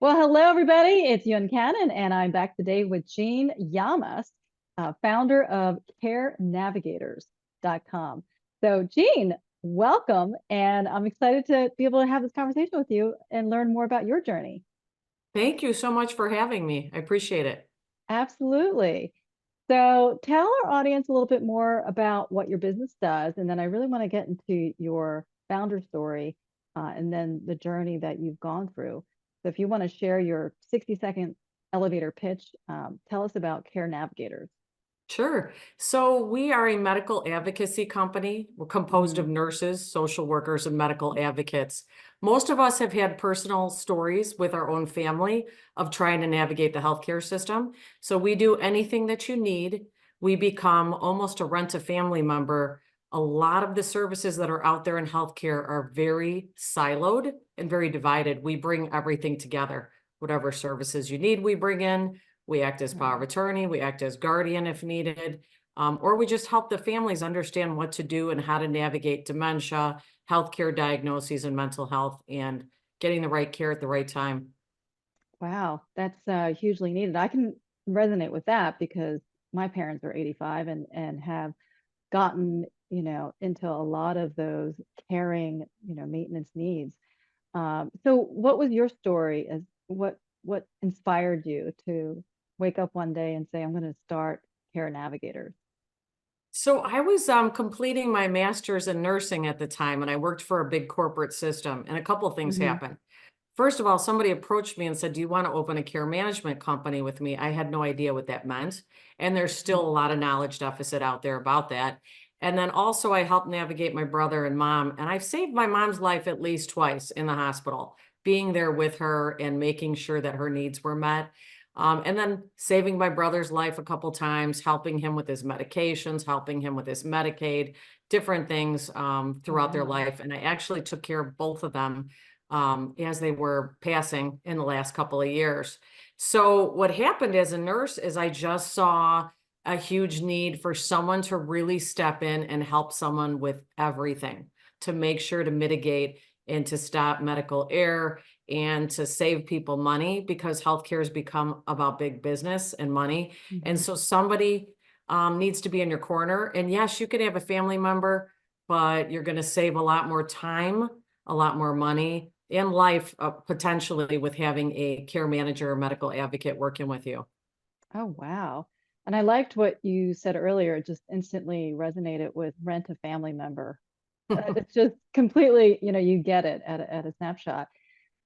Well, hello, everybody. It's Yoon Cannon, and I'm back today with Jean Llamas, founder of CareNavigators.com. So, Jean, welcome, and I'm excited to be able to have this conversation with you and learn more about your journey. Thank you so much for having me. I appreciate it. Absolutely. So, tell our audience a little bit more about what your business does, and then I really want to get into your founder story, and then the journey that you've gone through. So, if you want to share your 60-second elevator pitch, tell us about Care Navigators. Sure. So we are a medical advocacy company. We're composed Mhm. of nurses, social workers, and medical advocates. Most of us have had personal stories with our own family of trying to navigate the healthcare system. So we do anything that you need. We become almost a rent-a-family member. A lot of the services that are out there in healthcare are very siloed and very divided. We bring everything together. Whatever services you need, we bring in. We act as power of Wow. attorney, we act as guardian if needed, or we just help the families understand what to do and how to navigate dementia, healthcare diagnoses, and mental health, and getting the right care at the right time. Wow, that's hugely needed. I can resonate with that because my parents are 85 and have gotten, into a lot of those caring, maintenance needs. So what was your story as what inspired you to wake up one day and say, I'm going to start Care Navigators? So I was completing my master's in nursing at the time, and I worked for a big corporate system, and a couple of things Hmm. happened. First of all, somebody approached me and said, "Do you want to open a care management company with me?" I had no idea what that meant. And there's still a lot of knowledge deficit out there about that. And then also, I helped navigate my brother and mom. And I've saved my mom's life at least twice in the hospital, being there with her and making sure that her needs were met. And then saving my brother's life a couple times, helping him with his medications, helping him with his Medicaid, different things throughout their Wow. life. And I actually took care of both of them as they were passing in the last couple of years. So what happened as a nurse is I just saw a huge need for someone to really step in and help someone with everything to make sure to mitigate and to stop medical error and to save people money because healthcare has become about big business and money. And Hmm. so somebody needs to be in your corner. And yes, you can have a family member, but you're going to save a lot more time, a lot more money in life, potentially with having a care manager or medical advocate working with you. Oh, wow. And I liked what you said earlier. It just instantly resonated with rent a family member. It's just completely, you get it at a snapshot.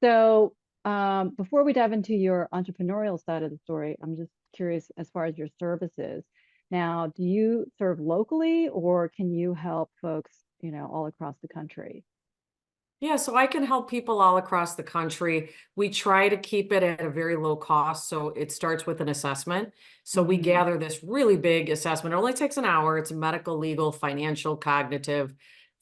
So, before we dive into your entrepreneurial side of the story, I'm just curious as far as your services. Now, do you serve locally or can you help folks, all across the country? Yeah, so I can help people all across the country. We try to keep it at a very low cost. So it starts with an assessment. So we Hmm. gather this really big assessment. It only takes an hour. It's a medical, legal, financial, cognitive,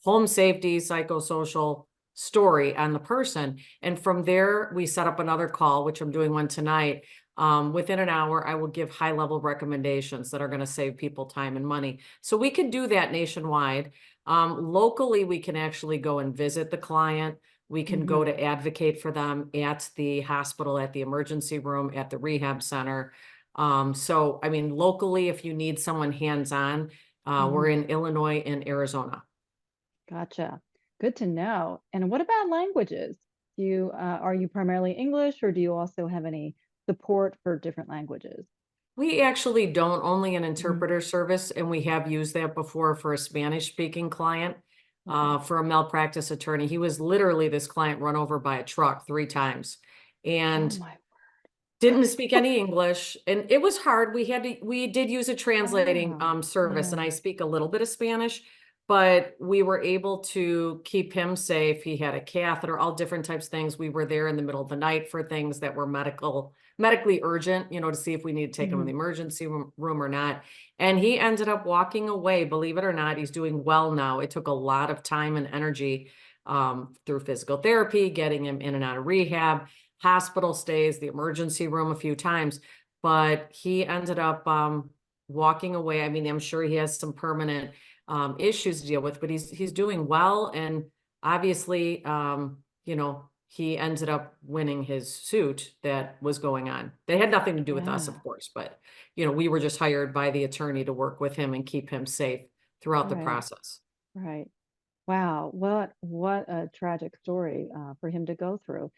home safety, psychosocial story on the person. And from there, we set up another call, which I'm doing one tonight. Within an hour, I will give high level recommendations that are going to save people time and money. So we can do that nationwide. Locally, we can actually go and visit the client. We can go Hmm. to advocate for them at the hospital, at the emergency room, at the rehab center. So, I mean, locally, if you need someone hands-on, we're Hmm. in Illinois and Arizona. Gotcha. Good to know. And what about languages? Are you primarily English or do you also have any support for different languages? We actually don't, only an Hmm. interpreter service, and we have used that before for a Spanish-speaking client, Okay. for a malpractice attorney. He was literally this client run over by a truck 3 times. Oh And my. didn't speak any English, and it was hard. We did use a translating Wow. service, and Yeah. I speak a little bit of Spanish, but we were able to keep him safe. He had a catheter, all different types of things. We were there in the middle of the night for things that were medically urgent, to see if we need to take him in the Hmm. emergency room or not. And he ended up walking away. Believe it or not, he's doing well now. It took a lot of time and energy through physical therapy, getting him in and out of rehab, hospital stays, the emergency room a few times, but he ended up walking away. I mean, I'm sure he has some permanent issues to deal with, but he's doing well, and obviously, he ended up winning his suit that was going on. They had nothing to do with us, Yeah, of course, but we were just hired by the attorney to work with him and keep him safe throughout the right, process. right. Wow, what a tragic story for him to go through.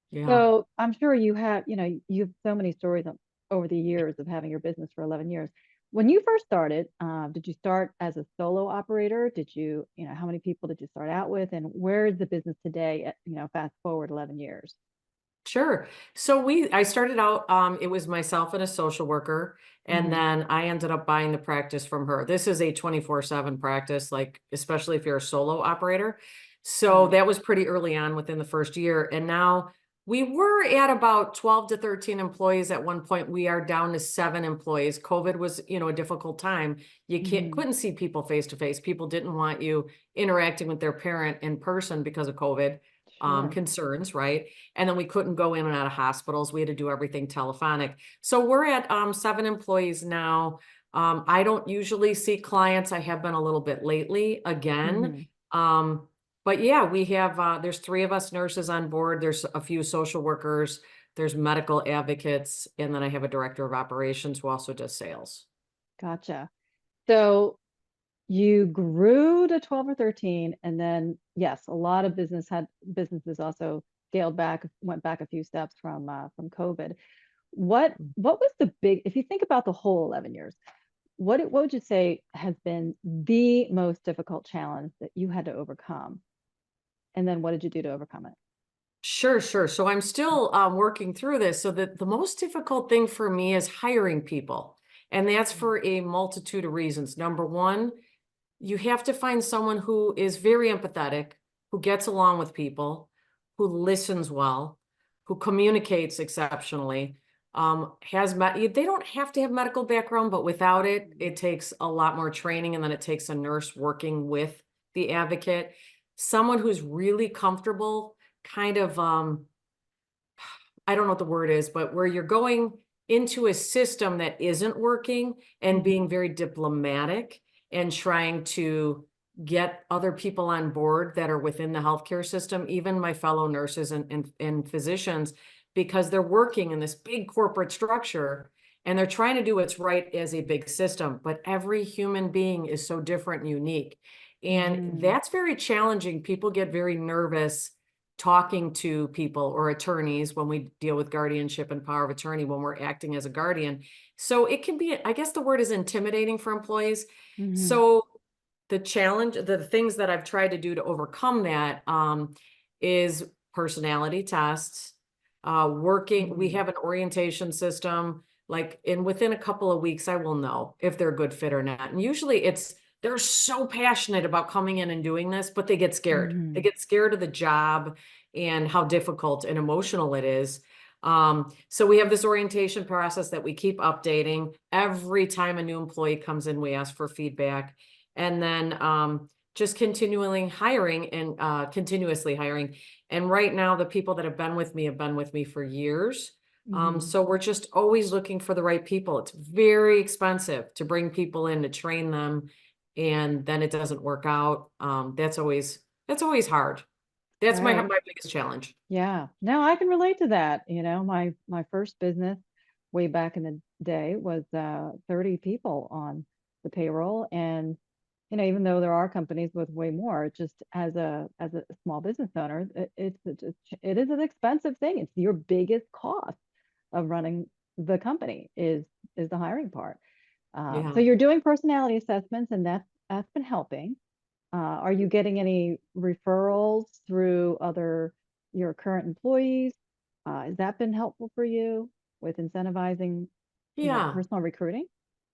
Yeah. So I'm sure you have, you have so many stories over the years of having your business for 11 years. When you first started, did you start as a solo operator? Did you, how many people did you start out with? And where is the business today at, fast forward 11 years? Sure. So I started out, it was myself and a social worker, and Hmm. then I ended up buying the practice from her. This is a 24/7 practice, like, especially if you're a solo operator. So Right. that was pretty early on within the first year. And now we were at about 12 to 13 employees at one point. We are down to 7 employees. COVID was, a difficult time. You Hmm. couldn't see people face to face. People didn't want you interacting with their parent in person because of COVID, Sure. concerns, right? And then we couldn't go in and out of hospitals. We had to do everything telephonic. So we're at 7 employees now. I don't usually see clients. I have been a little bit lately again. Hmm. Um, but yeah, we have there's 3 of us nurses on board. There's a few social workers, there's medical advocates, and then I have a director of operations who also does sales. Gotcha. So you grew to 12 or 13, and then yes, a lot of businesses also scaled back, went back a few steps from COVID. What was the big, if you think about the whole 11 years, what would you say has been the most difficult challenge that you had to overcome? And then what did you do to overcome it? Sure, sure. So I'm still working through this. So the most difficult thing for me is hiring people. And that's Mm. for a multitude of reasons. Number one, you have to find someone who is very empathetic, who gets along with people, who listens well, who communicates exceptionally. They don't have to have medical background, but without it, it takes a lot more training, and then it takes a nurse working with the advocate. Someone who's really comfortable, kind of I don't know what the word is, but where you're going into a system that isn't working and Mhm. being very diplomatic and trying to get other people on board that are within the healthcare system, even my fellow nurses and physicians, because they're working in this big corporate structure and they're trying to do what's right as a big system. But every human being is so different and unique. And Mhm. that's very challenging. People get very nervous talking to people or attorneys when we deal with guardianship and power of attorney when we're acting as a guardian. So it can be, I guess the word is intimidating for employees. Mhm. So the things that I've tried to do to overcome that is personality tests, we Mhm. have an orientation system, like, and within a couple of weeks, I will know if they're a good fit or not. And usually they're so passionate about coming in and doing this, but they get scared. They Mhm. get scared of the job and how difficult and emotional it is. So we have this orientation process that we keep updating. Every time a new employee comes in, we ask for feedback. And then just continually hiring and continuously hiring. And right now, the people that have been with me for years. Mhm. So we're just always looking for the right people. It's very expensive to bring people in to train them, and then it doesn't work out. That's always hard. That's my Right. my biggest challenge. Yeah. No, I can relate to that. My first business way back in the day was 30 people on the payroll. And, even though there are companies with way more, just as a small business owner, it is an expensive thing. It's your biggest cost of running the company is the hiring part. So Yeah. you're doing personality assessments, and that's been helping. Are you getting any referrals through your current employees? Has that been helpful for you with incentivizing, Yeah. personal recruiting?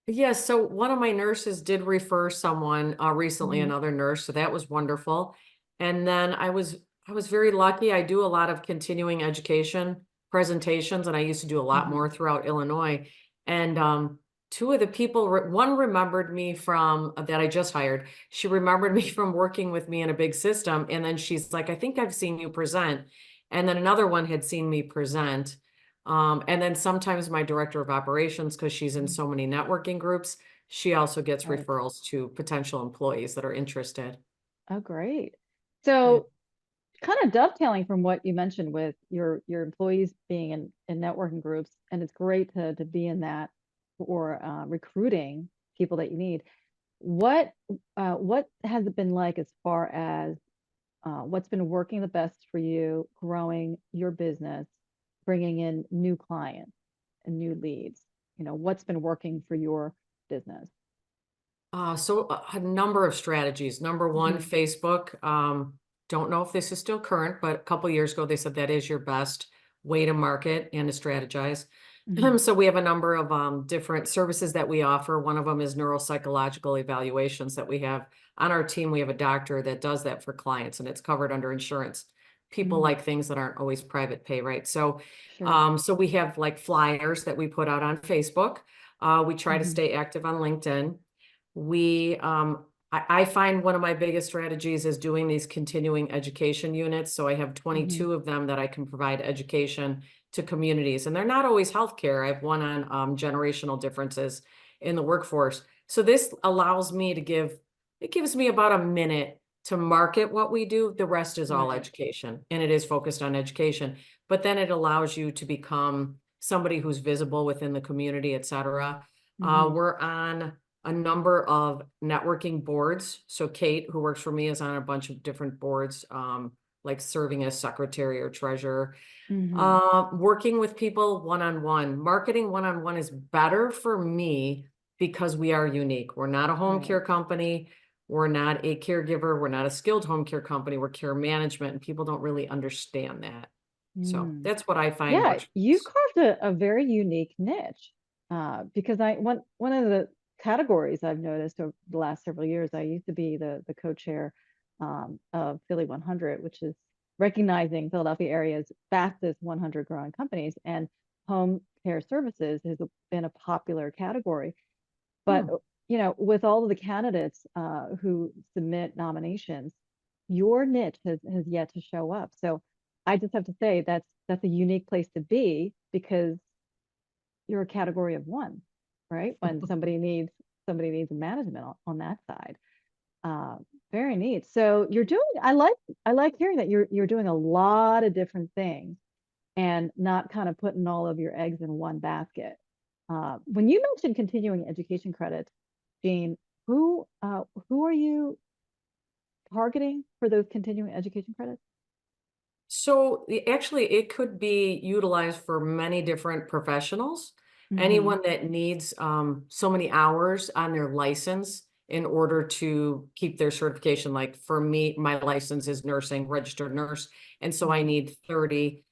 Yes, so one of my nurses did refer someone recently, Hmm. another nurse, so that was wonderful. And then I was very lucky. I do a lot of continuing education presentations, and I used to do a lot Hmm. more throughout Illinois. And two of the people, one remembered me from that I just hired. She remembered me from working with me in a big system, and then she's like, "I think I've seen you present." And then another one had seen me present. And then sometimes my director of operations, because she's in so many networking groups, she also gets Right. referrals to potential employees that are interested. Oh, great. Yeah. So kind of dovetailing from what you mentioned with your employees being in networking groups, and it's great to be in that for recruiting people that you need. What has it been like as far as what's been working the best for you growing your business, bringing in new clients and new leads? What's been working for your business? So a number of strategies. Number one, Hmm. Facebook. Don't know if this is still current, but a couple years ago they said that is your best way to market and to strategize. Hmm. So we have a number of different services that we offer. One of them is neuropsychological evaluations that we have on our team. We have a doctor that does that for clients, and it's covered under insurance. People Mm, like things that aren't always private pay, right? So, sure. so we have like flyers that we put out on Facebook. We try to Hmm. stay active on LinkedIn. We, I find one of my biggest strategies is doing these continuing education units. So I have Hmm. 22 of them that I can provide education to communities, and they're not always healthcare. I have one on generational differences in the workforce. So this allows me to it gives me about a minute to market what we do. The rest is all Right. education, and it is focused on education. But then it allows you to become somebody who's visible within the community, et cetera. Hmm. We're on a number of networking boards. So Kate, who works for me, is on a bunch of different boards, like serving as secretary or treasurer. Hmm. Working with people one-on-one. Marketing one-on-one is better for me because we are unique. We're not a home Right. care company. We're not a caregiver. We're not a skilled home care company. We're care management, and people don't really understand that. So Mm. that's what I find Yeah, works you've best. carved a very unique niche. Because one of the categories I've noticed over the last several years, I used to be the co-chair of Philly 100, which is recognizing Philadelphia area's fastest 100 growing companies, and home care services has been a popular category. But Hmm. with all of the candidates who submit nominations, your niche has yet to show up. So I just have to say that's a unique place to be, because you're a category of one, right? When somebody needs management on that side. Uh, Very neat. So I like hearing that you're doing a lot of different things and not kind of putting all of your eggs in one basket. When you mentioned continuing education credits, Jean, who are you targeting for those continuing education credits? So actually, it could be utilized for many different professionals. Hmm. Anyone that needs so many hours on their license in order to keep their certification. Like for me, my license is nursing, registered nurse, and so I Hmm. need 30.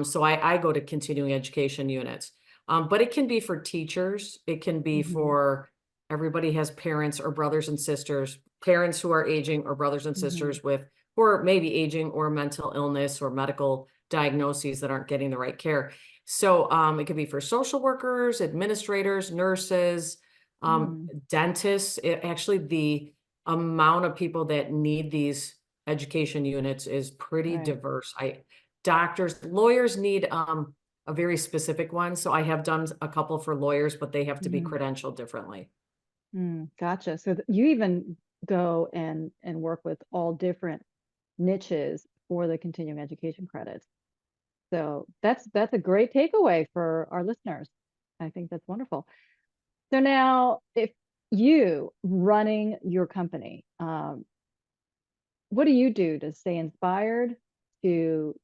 So I go to continuing education units. But it can be for teachers. It can be Hmm. for everybody has parents or brothers and sisters, parents who are aging or brothers and Hmm. sisters with or maybe aging or mental illness or medical diagnoses that aren't getting the right care. So it could be for social workers, administrators, nurses, Mm, dentists. Actually, the amount of people that need these education units is pretty right. diverse. Doctors, lawyers need a very specific one. So I have done a couple for lawyers, but they have to be Hmm. credentialed differently. Gotcha. So you even go and work with all different niches for the continuing education credits. So that's a great takeaway for our listeners. I think that's wonderful. So now, if you running your company, what do you do to stay inspired, to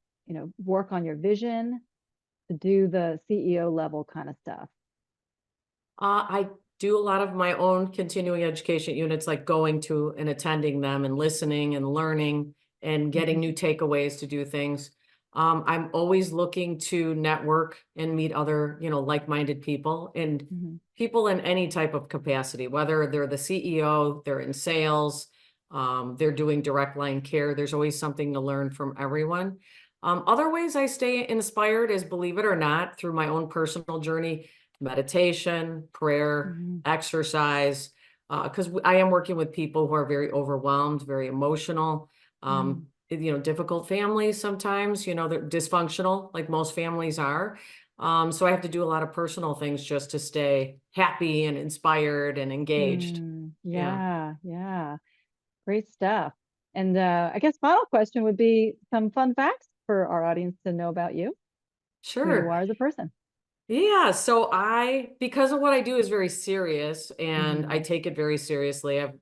work on your vision, to do the CEO level kind of stuff? I do a lot of my own continuing education units, like going to and attending them and listening and learning and getting new Hmm. takeaways to do things. I'm always looking to network and meet other, like-minded people and Hmm. people in any type of capacity, whether they're the CEO, they're in sales, they're doing direct line care. There's always something to learn from everyone. Other ways I stay inspired is, believe it or not, through my own personal journey, meditation, prayer, Hmm. exercise, because I am working with people who are very overwhelmed, very emotional, Hmm. difficult families sometimes, they're dysfunctional, like most families are. So I have to do a lot of personal things just to stay happy and inspired and engaged. Yeah. Yeah, yeah. Great stuff. And I guess final question would be some fun facts for our audience to know about you, who you Sure. are as a person. Yeah, so because of what I do is very serious and I Mhm. take it very seriously. I have,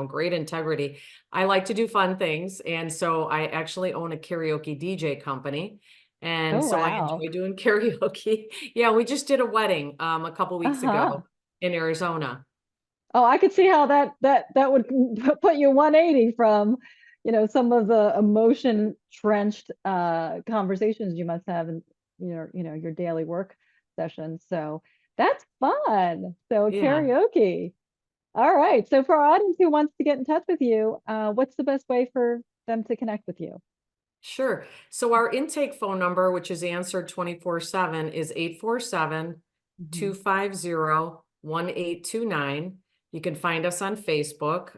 great integrity. I like to do fun things. And so I actually own a karaoke DJ company. And Oh, so I wow. enjoy doing karaoke. Yeah, we just did a wedding a couple weeks Uh-huh. ago in Arizona. Oh, I could see how that would put you 180 from, some of the emotion trenched conversations you must have in your daily work sessions. So that's fun. So Yeah. karaoke. All right. So for our audience who wants to get in touch with you, what's the best way for them to connect with you? Sure. So our intake phone number, which is answered 24/7, is 847 Mhm. 250 1829. You can find us on Facebook.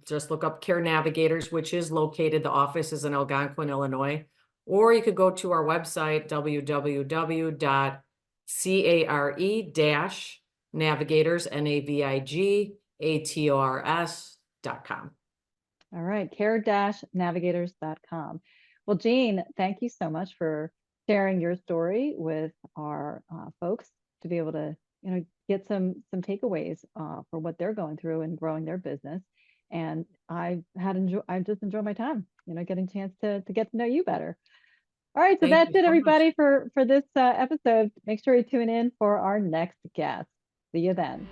Just look up Care Navigators, which is located, the office is in Algonquin, Illinois. Or you could go to our website, www.care-navigators, navigators.com. All right, care-navigators.com. Well, Jean, thank you so much for sharing your story with our folks to be able to, get some takeaways for what they're going through and growing their business. And I just enjoyed my time, getting a chance to get to know you better. All right, so Thank that's you it, so much. everybody, for this episode. Make sure you tune in for our next guest. See you then.